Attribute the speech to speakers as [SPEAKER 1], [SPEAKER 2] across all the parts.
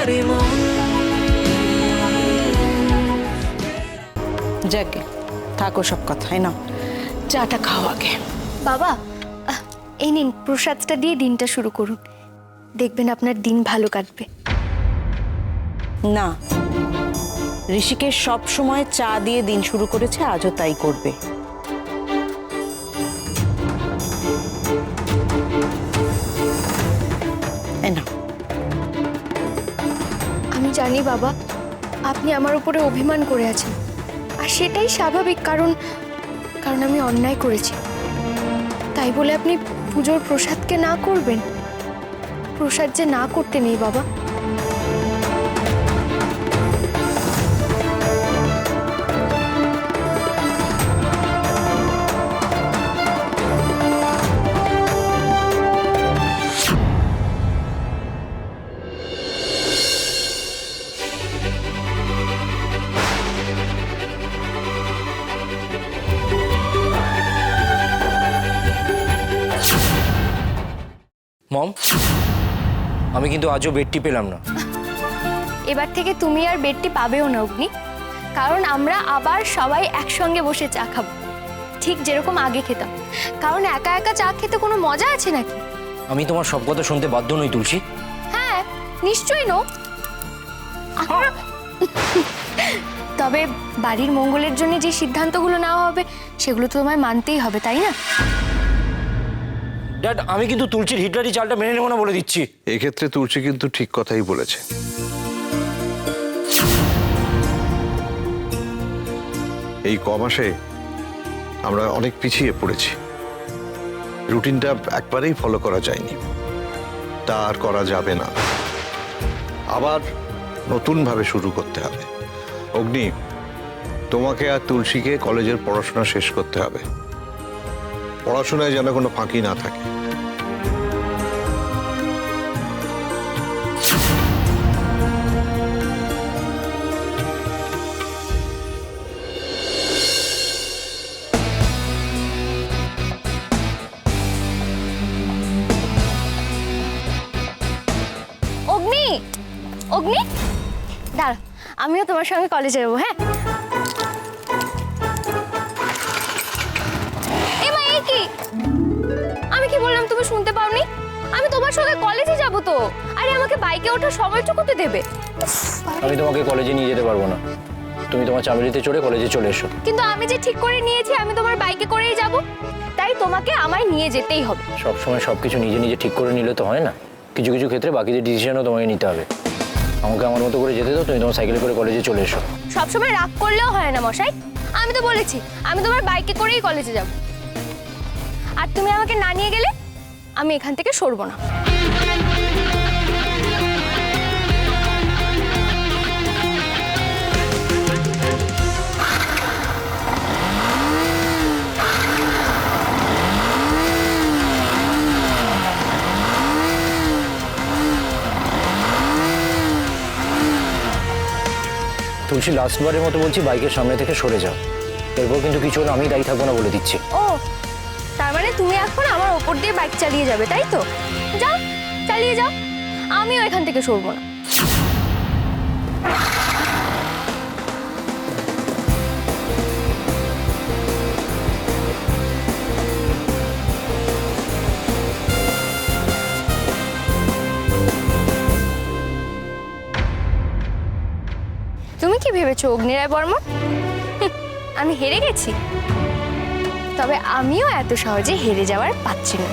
[SPEAKER 1] আমারই মন।
[SPEAKER 2] যাকে থাকো সব কথাই না, চাটা খাও আগে।
[SPEAKER 3] বাবা, এই নিন প্রসাদটা দিয়ে দিনটা শুরু করুন, দেখবেন আপনার দিন ভালো কাটবে।
[SPEAKER 2] না, ঋষিকেশ সব সময় চা দিয়ে দিন শুরু করেছে, আজও তাই করবে। না,
[SPEAKER 3] আমি জানি বাবা, আপনি আমার উপরে অভিমান করে আছেন, আর সেটাই স্বাভাবিক, কারণ আমি অন্যায় করেছি। তাই বলে আপনি পুজোর প্রসাদকে না করবেন? প্রসাদ যে না করতে নেই বাবা।
[SPEAKER 4] মম, আমি কিন্তু আজও বেডটি পেলাম না।
[SPEAKER 3] এবার থেকে তুমি আর বেডটি পাবেও না অগ্নি, কারণ আমরা আবার সবাই একসঙ্গে বসে চা খাবো, ঠিক যেরকম আগে খেতাম। কারণ একা একা চা খেতে কোনো মজা আছে নাকি?
[SPEAKER 4] আমি তোমার সব কথা শুনতে বাধ্য নই তুলসী।
[SPEAKER 3] হ্যাঁ, নিশ্চয়ই নো। তবে বাড়ির মঙ্গলের জন্য যে সিদ্ধান্তগুলো নেওয়া হবে সেগুলো তো তোমায় মানতেই হবে, তাই না?
[SPEAKER 4] ড্যাড, আমি কিন্তু তুলসীর হিটলারি চালটা মেনে নেবো না বলে দিচ্ছি।
[SPEAKER 5] এক্ষেত্রে তুলসী কিন্তু ঠিক কথাই বলেছে। এই কমাসে আমরা অনেক পিছিয়ে পড়েছি, রুটিনটা একবারেই ফলো করা যায়নি, তা আর করা যাবে না, আবার নতুনভাবে শুরু করতে হবে। অগ্নি, তোমাকে আর তুলসীকে কলেজের পড়াশোনা শেষ করতে হবে, পড়াশোনায় যেন কোনো ফাঁকি না থাকে।
[SPEAKER 3] অগ্নি, অগ্নি দাঁড়া, আমিও তোমার সঙ্গে কলেজে যাবো। হ্যাঁ, এমা এই কি? আমি কি বললাম তুমি শুনতে পাওনি? আমি তোমার সঙ্গে কলেজে যাব তো। আরে আমাকে বাইকে ওঠার সময়টুকু তো দেবে।
[SPEAKER 4] আমি তোমাকে কলেজে নিয়ে যেতে পারবো না, তুমি তোমার চামেলিতে চড়ে কলেজে চলে এসো।
[SPEAKER 3] কিন্তু আমি যে ঠিক করে নিয়েছি আমি তোমার বাইকে করেই যাব, তাই তোমাকে আমায় নিয়ে যেতেই হবে।
[SPEAKER 4] সবসময় সবকিছু নিজে নিজে ঠিক করে নিলে তো হয় না, কিছু কিছু ক্ষেত্রে বাকিদের ডিসিশনও তোমাকে নিতে হবে। আমাকে আমার মতো করে যেতে দাও, তুমি তোমার সাইকেলে করে কলেজে চলে এসো।
[SPEAKER 3] সবসময় রাগ করলেও হয় না মশাই, আমি তো বলেছি আমি তোমার বাইকে করেই কলেজে যাব, আর তুমি আমাকে না নিয়ে গেলে আমি এখান থেকে সরবো না।
[SPEAKER 4] তুলসী, লাস্টবারের মতো বলছি, বাইকের সামনে থেকে সরে যাও, এরপর কিন্তু কিছু হলে আমি দায়ী থাকবো না বলে দিচ্ছি।
[SPEAKER 3] ও, তার মানে তুমি এখন আমার ওপর দিয়ে বাইক চালিয়ে যাবে, তাই তো? যাও, চালিয়ে যাও, আমিও এখান থেকে সরবো না। তুমি কি ভেবেছো অগ্নিরায় বর্মন? আমি হেরে গেছি? তবে আমিও এত সহজে হেরে যাওয়ার পাচ্ছি না।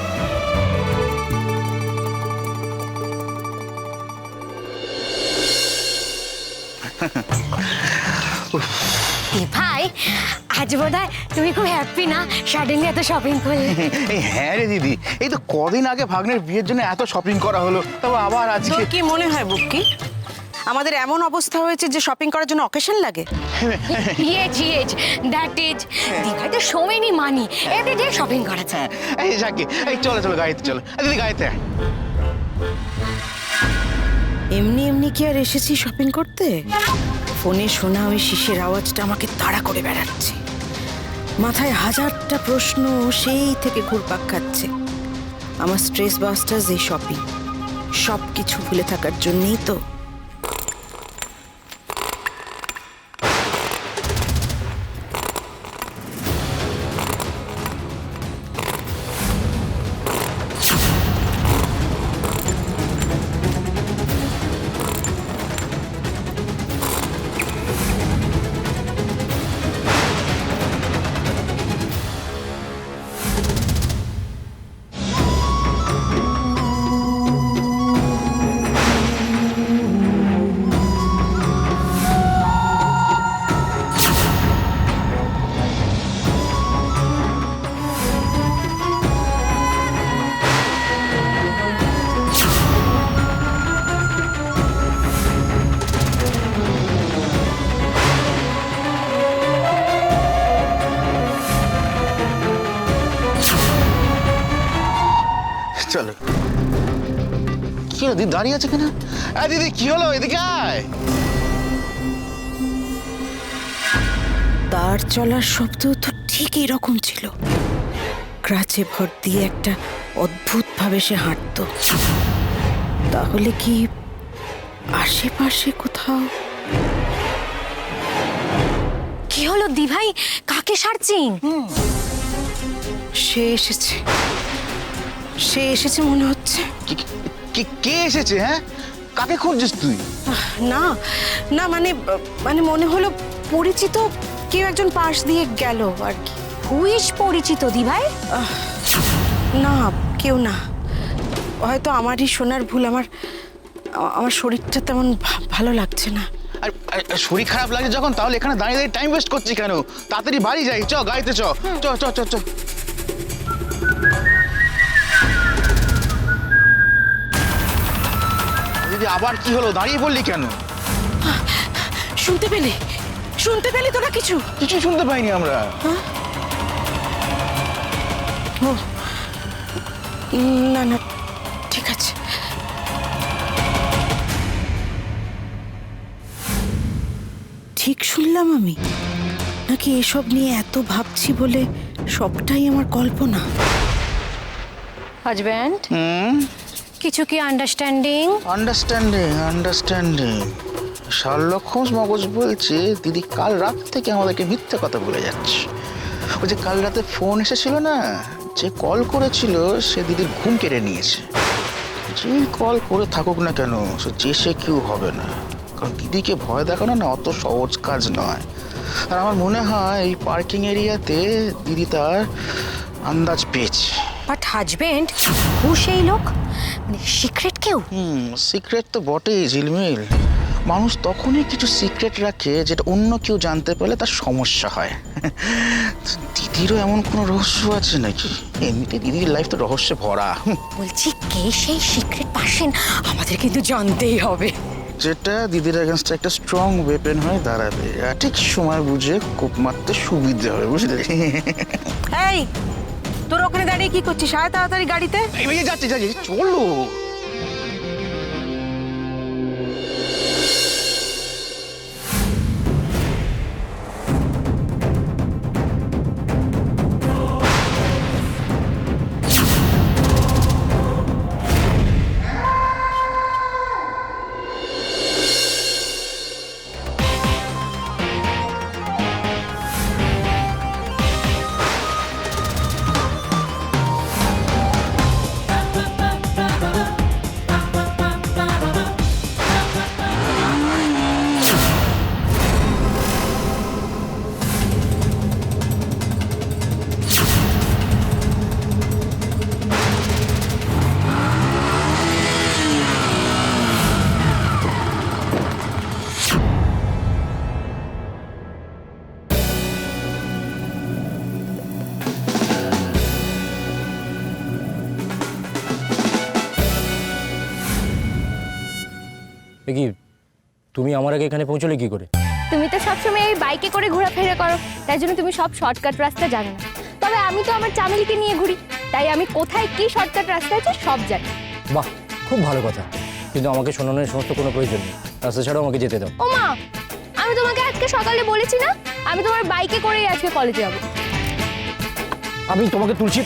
[SPEAKER 6] ভাই, আজ বোধহয় তুমি খুব হ্যাপি না, সাডেনলি এত শপিং করলে?
[SPEAKER 7] হ্যাঁ রে দিদি, এই তো কদিন আগে ভাগ্নের বিয়ের জন্য এত শপিং করা হলো, তবে আবার আজকে।
[SPEAKER 2] তোর কি মনে হয় বুকি, আমাদের এমন অবস্থা হয়েছে যে শপিং করার জন্য অকেশন লাগে?
[SPEAKER 6] দ্যাট ইজ দিঘায় তো so many money, everyday shopping করা যায়।
[SPEAKER 7] এই যাকে, এই চলো চলো গাড়িতে চলো, দিদি গাড়িতে।
[SPEAKER 2] এমনি এমনি কি আর এসেছি শপিং করতে? ফোনে শোনা ওই শিশের আওয়াজটা আমাকে তাড়া করে বেড়াচ্ছে, মাথায় হাজারটা প্রশ্ন সেই থেকে ঘুরপাক খাচ্ছে। আমার স্ট্রেস বাস্টার্স এই শপিং, সব কিছু ভুলে থাকার জন্যই তো।
[SPEAKER 7] দিদি দাঁড়িয়ে আছে কেন? দিদি কি হলো, এদিকে আয়।
[SPEAKER 2] তার চলার শব্দ তো ঠিক এরকম ছিল। ক্রাচে ভর দিয়ে একটা অদ্ভুত ভাবে সে হাঁটতো। তাহলে কি আশেপাশে কোথাও?
[SPEAKER 6] কি হলো দি ভাই, কাকে সারছিন?
[SPEAKER 2] সে এসেছে, সে এসেছে মনে হচ্ছে।
[SPEAKER 7] কে এসেছে? হ্যাঁ, কাকে খুঁজছিস তুই?
[SPEAKER 2] না না, মানে মানে মনে হলো পরিচিত কেউ একজন পাশ দিয়ে গেল আর কি।
[SPEAKER 6] হুইস পরিচিত দি ভাই?
[SPEAKER 2] না, কেউ না। হয়তো আমারই শোনার ভুল। আমার আমার শরীরটা তেমন ভালো লাগছে না।
[SPEAKER 7] আর শরীর খারাপ লাগে যখন, তাহলে এখানে দাঁড়িয়ে দাঁড়িয়ে টাইম ওয়েস্ট করছি কেন? তাড়াতাড়ি বাড়ি যাই, চ গাড়িতে চ। চ চ চ চ। দিদি আবার কি হলো, দাঁড়িয়ে পড়লি কেন?
[SPEAKER 2] শুনতে পেলি? শুনতে পেলি তোরা কিছু?
[SPEAKER 7] কিছু শুনতে পাইনি আমরা।
[SPEAKER 2] ও, না না, ঠিক আছে। ঠিক শুনলাম আমি, নাকি এসব নিয়ে এত ভাবছি বলে সবটাই আমার কল্পনা?
[SPEAKER 6] হাজব্যান্ড,
[SPEAKER 7] হুম,
[SPEAKER 6] কিছু কি আন্ডারস্ট্যান্ডিং?
[SPEAKER 7] আন্ডারস্ট্যান্ডিং। শার্লক হোমস মগজ বলছে দিদি কাল রাত থেকে আমাদেরকে মিথ্যে কথা বলে যাচ্ছে। ওই যে কাল রাতে ফোন এসেছিল না, যে কল করেছিল সে দিদির ঘুম কেড়ে নিয়েছে। যেই কল করে থাকুক না কেন, সে কেউ হবে না। কারণ দিদিকে ভয় দেখানো না অত সহজ কাজ নয়। আর আমার মনে হয় এই পার্কিং এরিয়াতে দিদি তার আন্দাজ পেয়েছে।
[SPEAKER 6] বাট হাজব্যান্ড, হু সেই লোক? মানে সিক্রেট কেউ?
[SPEAKER 7] সিক্রেট তো বটেই ঝিলমিল। মানুষ তখনই কিছু সিক্রেট রাখে যেটা অন্য কেউ জানতে পারলে তার সমস্যা হয়। দিদিরও এমন কোনো রহস্য আছে নাকি? এমনিতে দিদির লাইফ তো রহস্যে ভরা।
[SPEAKER 6] বলছি কে সেই সিক্রেট পার্সন, আমাদের কিন্তু জানতেই হবে।
[SPEAKER 7] যেটা দিদির এগেনস্টে একটা স্ট্রং ওয়েপেন হয়ে দাঁড়াবে। আর ঠিক সময় বুঝে কোপ মারতে সুবিধে হবে, বুঝলে?
[SPEAKER 2] এই, তোর ওখানে দাঁড়িয়ে কি করছিস? আয় তাড়াতাড়ি গাড়িতে।
[SPEAKER 7] যাচ্ছি চলো।
[SPEAKER 4] কি তুমি আমার আগে এখানে পৌঁছলে কি করে?
[SPEAKER 3] তুমি তো সবসময় এই বাইকে করে ঘোরাফেরা করো, তাই জন্য তুমি সব শর্টকাট রাস্তা জানো না। তবে আমি তো আমার চামেলিকে নিয়ে ঘুরি, তাই আমি কোথায় কি শর্টকাট রাস্তা আছে সব জানি।
[SPEAKER 4] বাহ, খুব ভালো কথা। কিন্তু আমাকে শোনানোর সমস্ত কোনো প্রয়োজন নেই। রাস্তা ছাড়াও আমাকে যেতে দাও।
[SPEAKER 3] ও মা, আমি তোমাকে আজকে সকালে বলেছি না আমি তোমার বাইকে করেই আজকে কলেজে যাবো।
[SPEAKER 4] আমি তোমাকে তুলছি।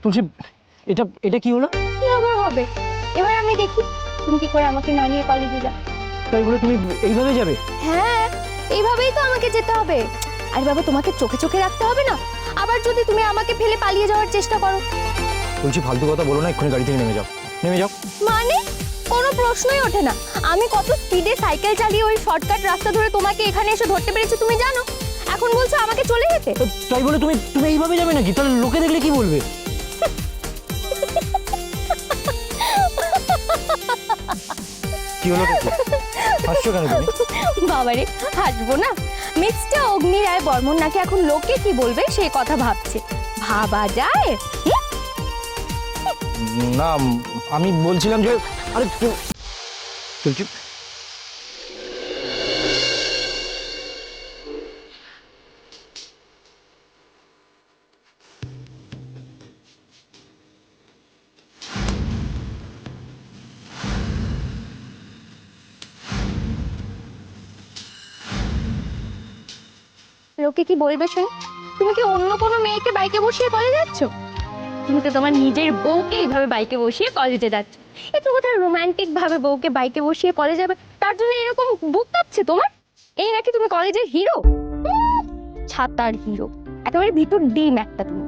[SPEAKER 4] তুলসী, এটা এটা কি হলো?
[SPEAKER 3] কি আবার হবে? এবার আমি দেখি তুমি কি করে আমাকে না নিয়ে কলেজে যাও।
[SPEAKER 4] তাই বলে তুমি এইভাবে যাবে?
[SPEAKER 3] হ্যাঁ, এইভাবেই তো আমাকে যেতে হবে। আর বাবা, তোমাকে চোখে চোখে রাখতে হবে না? আবার যদি তুমি আমাকে ফেলে পালিয়ে যাওয়ার চেষ্টা করো?
[SPEAKER 4] তুলসী, ফালতু কথা বলো না, এক্ষুনি গাড়ি থেকে নেমে যাও। নেমে যাও।
[SPEAKER 3] মানে কোনো প্রশ্নই ওঠে না। আমি কত স্পিডে সাইকেল চালিয়ে ওই শর্টকাট রাস্তা ধরে তোমাকে এখানে এসে ধরতে পেরেছি তুমি জানো? এখন বলছো আমাকে চলে যেতে?
[SPEAKER 4] তাই বলে তুমি তুমি এইভাবে যাবে নাকি? তাহলে লোকে দেখলে কি বলবে? কি হলো তো? হাসছো কেন তুমি?
[SPEAKER 3] বাবারে, হাসবো না? মিস্টার অগ্নি রায় বর্মন নাকি এখন লোকে কি বলবে সেই কথা ভাবছে। ভাবা যায়?
[SPEAKER 4] না, আমি বলছিলাম যে আরে চুপ।
[SPEAKER 3] লোকে কি বলবে শুন? তুমি কি অন্য কোনো মেয়েকে বাইকে বসিয়ে কলেজে যাচ্ছ? তুমি তো তোমার নিজের বউকে এইভাবে বাইকে বসিয়ে কলেজে যাচ্ছ। একটু কোথায় রোমান্টিক ভাবে বউকে বাইকে বসিয়ে কলেজে যাবে, তার জন্য এরকম বুক কাঁপছে তোমার? এই নাকি তুমি কলেজের হিরো? ছাতার হিরো, একেবারে ভিতর ডিম একটা তুমি।